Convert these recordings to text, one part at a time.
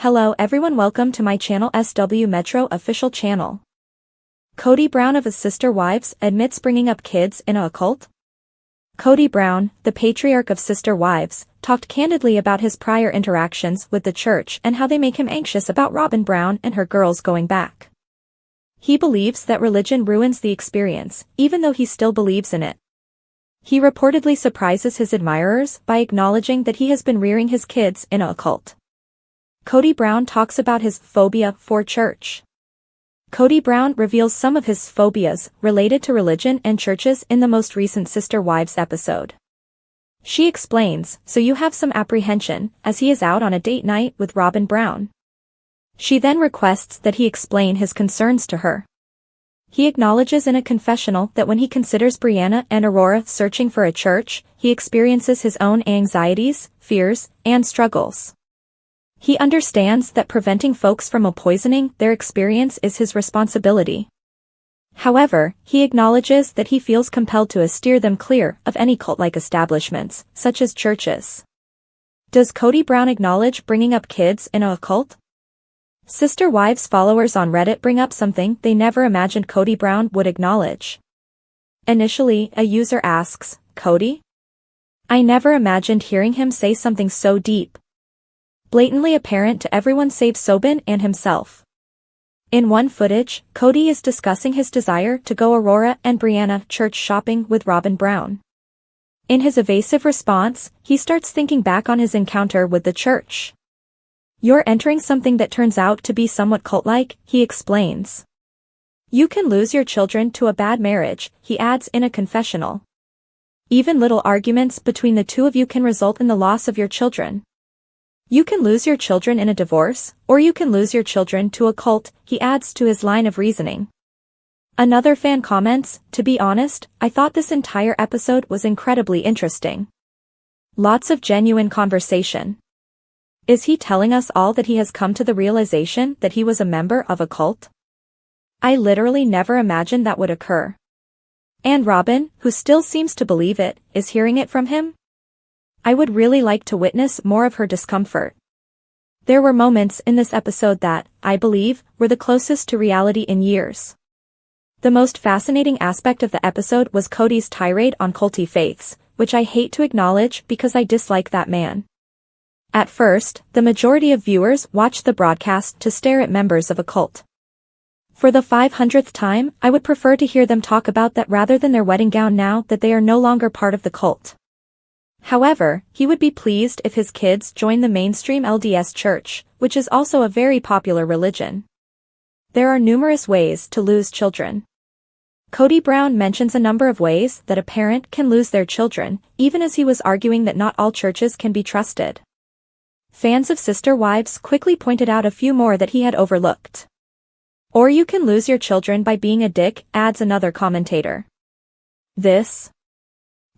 Hello everyone, welcome to my channel SW Metro official channel. Kody Brown of his sister wives admits bringing up kids in a cult. Kody Brown, the patriarch of sister wives, talked candidly about his prior interactions with the church and how they make him anxious about Robyn Brown and her girls going back. He believes that religion ruins the experience, even though he still believes in it. He reportedly surprises his admirers by acknowledging that he has been rearing his kids in a cult. Kody Brown talks about his phobia for church. Kody Brown reveals some of his phobias related to religion and churches in the most recent Sister Wives episode. She explains, so you have some apprehension, as he is out on a date night with Robyn Brown. She then requests that he explain his concerns to her. He acknowledges in a confessional that when he considers Brianna and Aurora searching for a church, he experiences his own anxieties, fears, and struggles. He understands that preventing folks from poisoning their experience is his responsibility. However, he acknowledges that he feels compelled to steer them clear of any cult-like establishments, such as churches. Does Kody Brown acknowledge bringing up kids in a cult? Sister Wives followers on Reddit bring up something they never imagined Kody Brown would acknowledge. Initially, a user asks, "Kody? I never imagined hearing him say something so deep. Blatantly apparent to everyone save Sobin and himself." In one footage, Kody is discussing his desire to go Aurora and Brianna church shopping with Robyn Brown. In his evasive response, he starts thinking back on his encounter with the church. "You're entering something that turns out to be somewhat cult-like," he explains. "You can lose your children to a bad marriage," he adds in a confessional. "Even little arguments between the two of you can result in the loss of your children. You can lose your children in a divorce, or you can lose your children to a cult," he adds to his line of reasoning. Another fan comments, "To be honest, I thought this entire episode was incredibly interesting. Lots of genuine conversation. Is he telling us all that he has come to the realization that he was a member of a cult? I literally never imagined that would occur. And Robyn, who still seems to believe it, is hearing it from him? I would really like to witness more of her discomfort." There were moments in this episode that, I believe, were the closest to reality in years. The most fascinating aspect of the episode was Kody's tirade on culty faiths, which I hate to acknowledge because I dislike that man. At first, the majority of viewers watched the broadcast to stare at members of a cult. For the 500th time, I would prefer to hear them talk about that rather than their wedding gown now that they are no longer part of the cult. However, he would be pleased if his kids join the mainstream LDS church, which is also a very popular religion. There are numerous ways to lose children. Kody Brown mentions a number of ways that a parent can lose their children, even as he was arguing that not all churches can be trusted. Fans of Sister Wives quickly pointed out a few more that he had overlooked. "Or you can lose your children by being a dick," adds another commentator.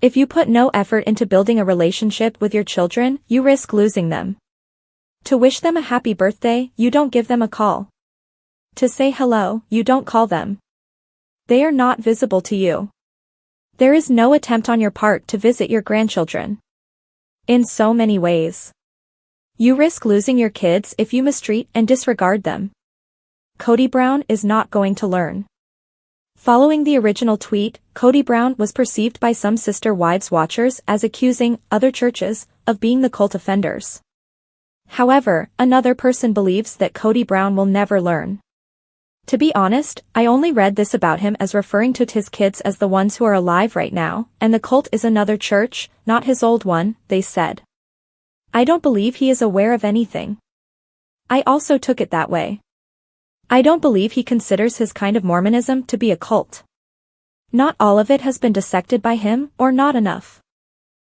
If you put no effort into building a relationship with your children, you risk losing them. To wish them a happy birthday, you don't give them a call. To say hello, you don't call them. They are not visible to you. There is no attempt on your part to visit your grandchildren. In so many ways. You risk losing your kids if you mistreat and disregard them. Kody Brown is not going to learn. Following the original tweet, Kody Brown was perceived by some Sister Wives watchers as accusing other churches of being the cult offenders. However, another person believes that Kody Brown will never learn. To be honest, I only read this about him as referring to his kids as the ones who are alive right now, and the cult is another church, not his old one, they said. I don't believe he is aware of anything. I also took it that way. I don't believe he considers his kind of Mormonism to be a cult. Not all of it has been dissected by him, or not enough.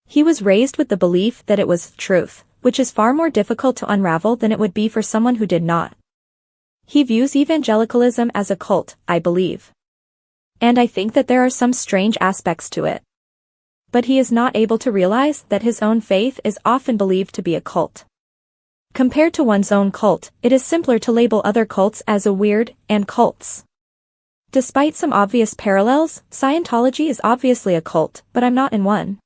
He was raised with the belief that it was truth, which is far more difficult to unravel than it would be for someone who did not. He views evangelicalism as a cult, I believe. And I think that there are some strange aspects to it. But he is not able to realize that his own faith is often believed to be a cult. Compared to one's own cult, it is simpler to label other cults as a weird and cults. Despite some obvious parallels, Scientology is obviously a cult, but I'm not in one.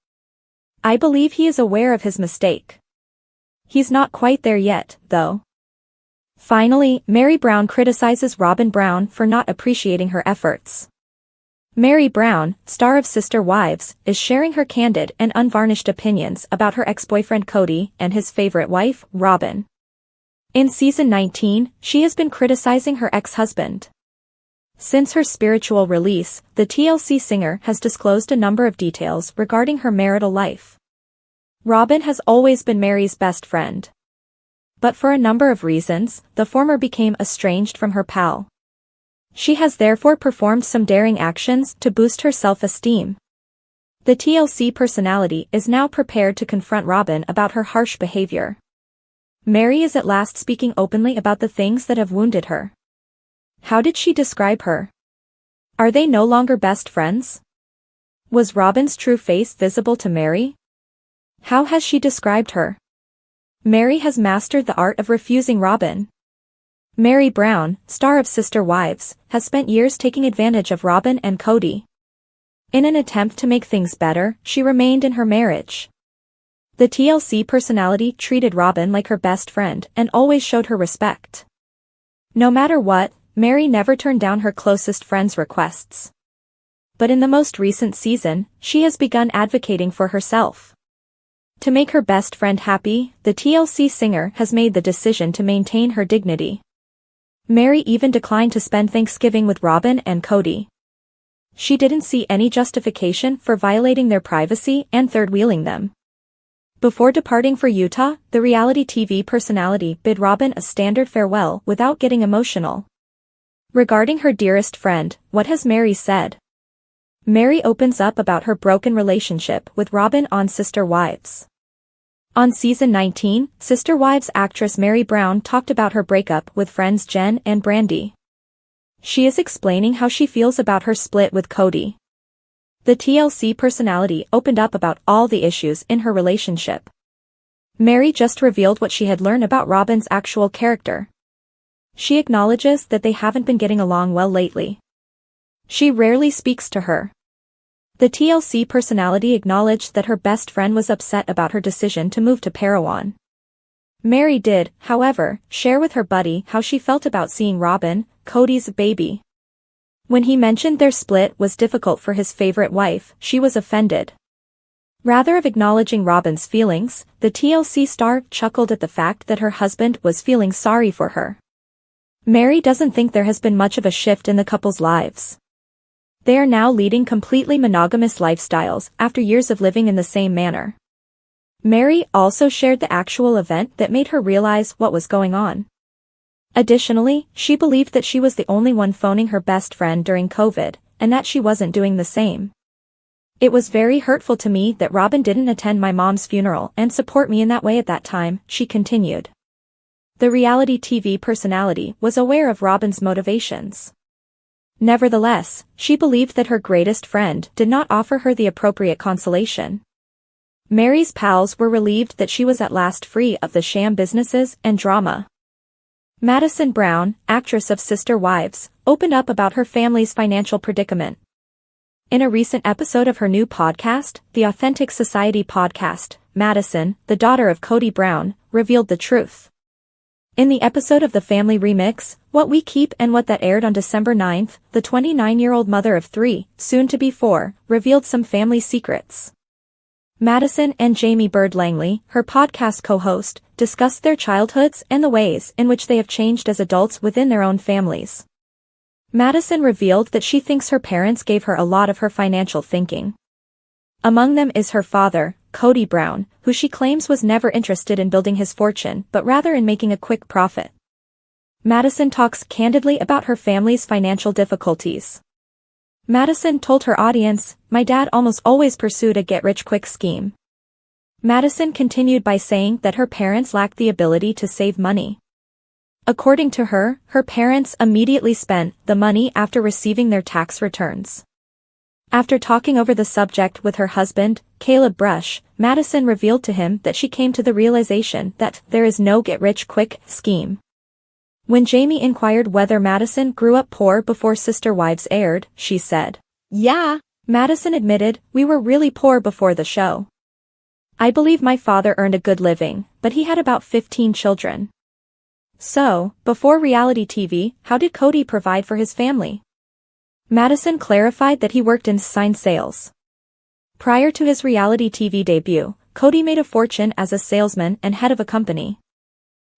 I believe he is aware of his mistake. He's not quite there yet, though. Finally, Meri Brown criticizes Robyn Brown for not appreciating her efforts. Meri Brown, star of Sister Wives, is sharing her candid and unvarnished opinions about her ex-boyfriend Kody and his favorite wife, Robyn. In season 19, she has been criticizing her ex-husband. Since her spiritual release, the TLC singer has disclosed a number of details regarding her marital life. Robyn has always been Meri's best friend. But for a number of reasons, the former became estranged from her pal. She has therefore performed some daring actions to boost her self-esteem. The TLC personality is now prepared to confront Robyn about her harsh behavior. Meri is at last speaking openly about the things that have wounded her. How did she describe her? Are they no longer best friends? Was Robyn's true face visible to Meri? How has she described her? Meri has mastered the art of refusing Robyn. Meri Brown, star of Sister Wives, has spent years taking advantage of Robyn and Kody. In an attempt to make things better, she remained in her marriage. The TLC personality treated Robyn like her best friend and always showed her respect. No matter what, Meri never turned down her closest friends' requests. But in the most recent season, she has begun advocating for herself. To make her best friend happy, the TLC singer has made the decision to maintain her dignity. Meri even declined to spend Thanksgiving with Robyn and Kody. She didn't see any justification for violating their privacy and third-wheeling them. Before departing for Utah, the reality TV personality bid Robyn a standard farewell without getting emotional. Regarding her dearest friend, what has Meri said? Meri opens up about her broken relationship with Robyn on Sister Wives. On season 19, Sister Wives actress Meri Brown talked about her breakup with friends Jen and Brandy. She is explaining how she feels about her split with Kody. The TLC personality opened up about all the issues in her relationship. Meri just revealed what she had learned about Robyn's actual character. She acknowledges that they haven't been getting along well lately. She rarely speaks to her. The TLC personality acknowledged that her best friend was upset about her decision to move to Parowan. Meri did, however, share with her buddy how she felt about seeing Robyn, Kody's baby. When he mentioned their split was difficult for his favorite wife, she was offended. Rather than acknowledging Robyn's feelings, the TLC star chuckled at the fact that her husband was feeling sorry for her. Meri doesn't think there has been much of a shift in the couple's lives. They are now leading completely monogamous lifestyles after years of living in the same manner. Meri also shared the actual event that made her realize what was going on. Additionally, she believed that she was the only one phoning her best friend during COVID, and that she wasn't doing the same. It was very hurtful to me that Robyn didn't attend my mom's funeral and support me in that way at that time, she continued. The reality TV personality was aware of Robyn's motivations. Nevertheless, she believed that her greatest friend did not offer her the appropriate consolation. Meri's pals were relieved that she was at last free of the sham businesses and drama. Madison Brown, actress of Sister Wives, opened up about her family's financial predicament. In a recent episode of her new podcast, the Authentic Society podcast, Madison, the daughter of Kody Brown, revealed the truth. In the episode of The Family Remix, What We Keep and What That aired on December 9th, the 29-year-old mother of 3, soon to be 4, revealed some family secrets. Madison and Jamie Bird Langley, her podcast co-host, discussed their childhoods and the ways in which they have changed as adults within their own families. Madison revealed that she thinks her parents gave her a lot of her financial thinking. Among them is her father, Kody Brown, who she claims was never interested in building his fortune but rather in making a quick profit. Madison talks candidly about her family's financial difficulties. Madison told her audience, "My dad almost always pursued a get-rich-quick scheme." Madison continued by saying that her parents lacked the ability to save money. According to her, her parents immediately spent the money after receiving their tax returns. After talking over the subject with her husband, Caleb Brush, Madison revealed to him that she came to the realization that there is no get-rich-quick scheme. When Jamie inquired whether Madison grew up poor before Sister Wives aired, she said, "Yeah." Madison admitted, "We were really poor before the show. I believe my father earned a good living, but he had about 15 children. So, before reality TV, how did Kody provide for his family? Madison clarified that he worked in sign sales. Prior to his reality TV debut, Kody made a fortune as a salesman and head of a company.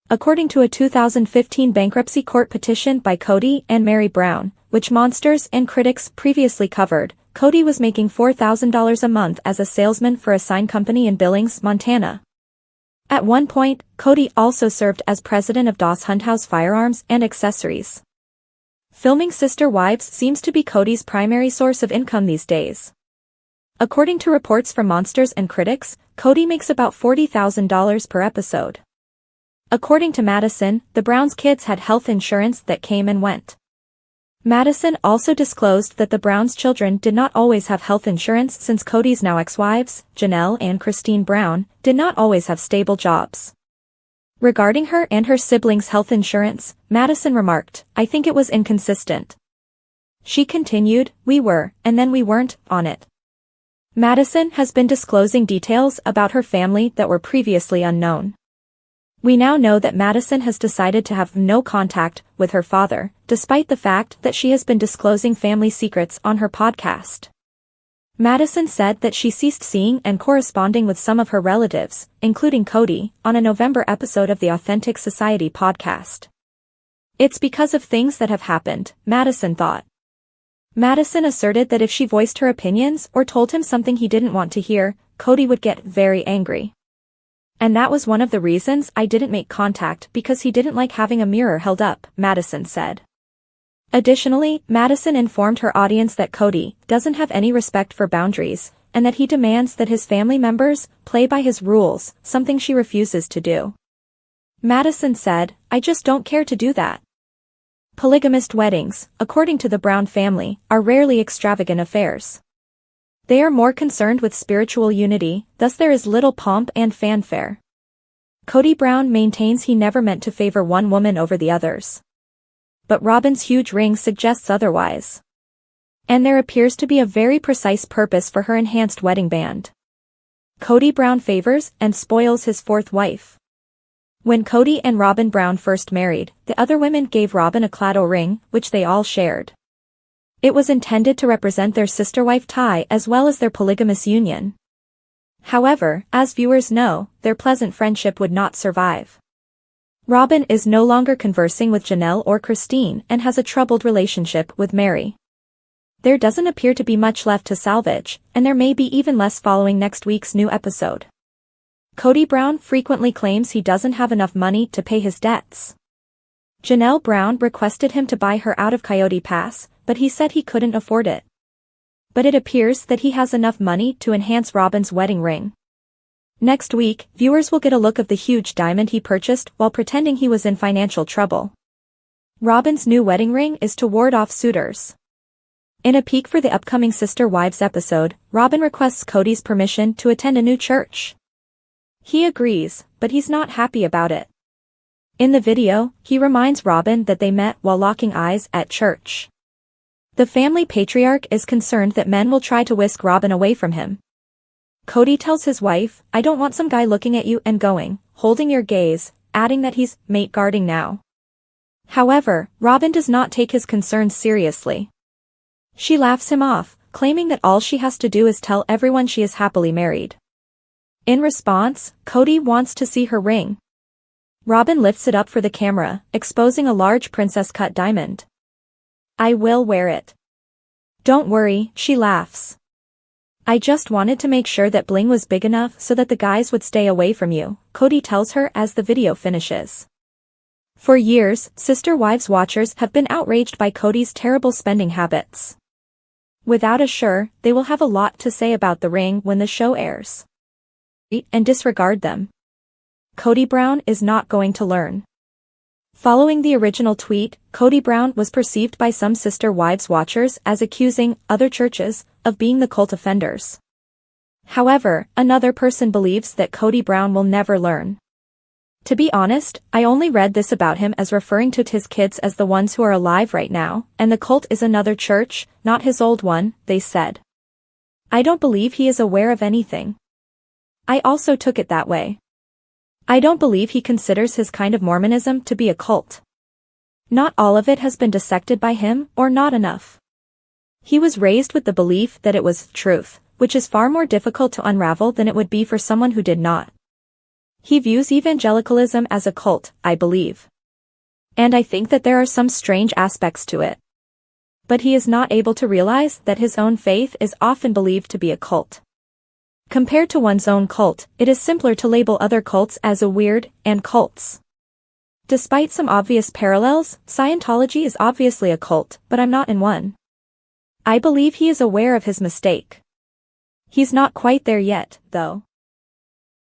According to a 2015 bankruptcy court petition by Kody and Meri Brown, which Monsters and Critics previously covered, Kody was making $4,000 a month as a salesman for a sign company in Billings, Montana. At one point, Kody also served as president of Doss Hunthouse Firearms and Accessories. Filming Sister Wives seems to be Kody's primary source of income these days. According to reports from Monsters and Critics, Kody makes about $40,000 per episode. According to Madison, the Browns' kids had health insurance that came and went. Madison also disclosed that the Browns' children did not always have health insurance since Kody's now ex-wives, Janelle and Christine Brown, did not always have stable jobs. Regarding her and her siblings' health insurance, Madison remarked, "I think it was inconsistent." She continued, "We were, and then we weren't, on it." Madison has been disclosing details about her family that were previously unknown. We now know that Madison has decided to have no contact with her father, despite the fact that she has been disclosing family secrets on her podcast. Madison said that she ceased seeing and corresponding with some of her relatives, including Kody, on a November episode of the Authentic Society podcast. It's because of things that have happened, Madison thought. Madison asserted that if she voiced her opinions or told him something he didn't want to hear, Kody would get very angry. "And that was one of the reasons I didn't make contact, because he didn't like having a mirror held up," Madison said. Additionally, Madison informed her audience that Kody doesn't have any respect for boundaries, and that he demands that his family members play by his rules, something she refuses to do. Madison said, "I just don't care to do that." Polygamist weddings, according to the Brown family, are rarely extravagant affairs. They are more concerned with spiritual unity, thus there is little pomp and fanfare. Kody Brown maintains he never meant to favor one woman over the others. But Robyn's huge ring suggests otherwise. And there appears to be a very precise purpose for her enhanced wedding band. Kody Brown favors and spoils his fourth wife. When Kody and Robyn Brown first married, the other women gave Robyn a clado ring, which they all shared. It was intended to represent their sister-wife tie as well as their polygamous union. However, as viewers know, their pleasant friendship would not survive. Robyn is no longer conversing with Janelle or Christine and has a troubled relationship with Meri. There doesn't appear to be much left to salvage, and there may be even less following next week's new episode. Kody Brown frequently claims he doesn't have enough money to pay his debts. Janelle Brown requested him to buy her out of Coyote Pass, but he said he couldn't afford it. But it appears that he has enough money to enhance Robyn's wedding ring. Next week, viewers will get a look of the huge diamond he purchased while pretending he was in financial trouble. Robyn's new wedding ring is to ward off suitors. In a peek for the upcoming Sister Wives episode, Robyn requests Kody's permission to attend a new church. He agrees, but he's not happy about it. In the video, he reminds Robyn that they met while locking eyes at church. The family patriarch is concerned that men will try to whisk Robyn away from him. Kody tells his wife, "I don't want some guy looking at you and going, holding your gaze," adding that he's mate guarding now. However, Robyn does not take his concerns seriously. She laughs him off, claiming that all she has to do is tell everyone she is happily married. In response, Kody wants to see her ring. Robyn lifts it up for the camera, exposing a large princess-cut diamond. "I will wear it." "Don't worry," she laughs. "I just wanted to make sure that bling was big enough so that the guys would stay away from you," Kody tells her as the video finishes. For years, Sister Wives watchers have been outraged by Kody's terrible spending habits. Without a sure, they will have a lot to say about the ring when the show airs. And disregard them. Kody Brown is not going to learn. Following the original tweet, Kody Brown was perceived by some Sister Wives watchers as accusing other churches of being the cult offenders. However, another person believes that Kody Brown will never learn. To be honest, I only read this about him as referring to his kids as the ones who are alive right now, and the cult is another church, not his old one, they said. I don't believe he is aware of anything. I also took it that way. I don't believe he considers his kind of Mormonism to be a cult. Not all of it has been dissected by him, or not enough. He was raised with the belief that it was truth, which is far more difficult to unravel than it would be for someone who did not. He views evangelicalism as a cult, I believe. And I think that there are some strange aspects to it. But he is not able to realize that his own faith is often believed to be a cult. Compared to one's own cult, it is simpler to label other cults as a weird, and cults. Despite some obvious parallels, Scientology is obviously a cult, but I'm not in one. I believe he is aware of his mistake. He's not quite there yet, though.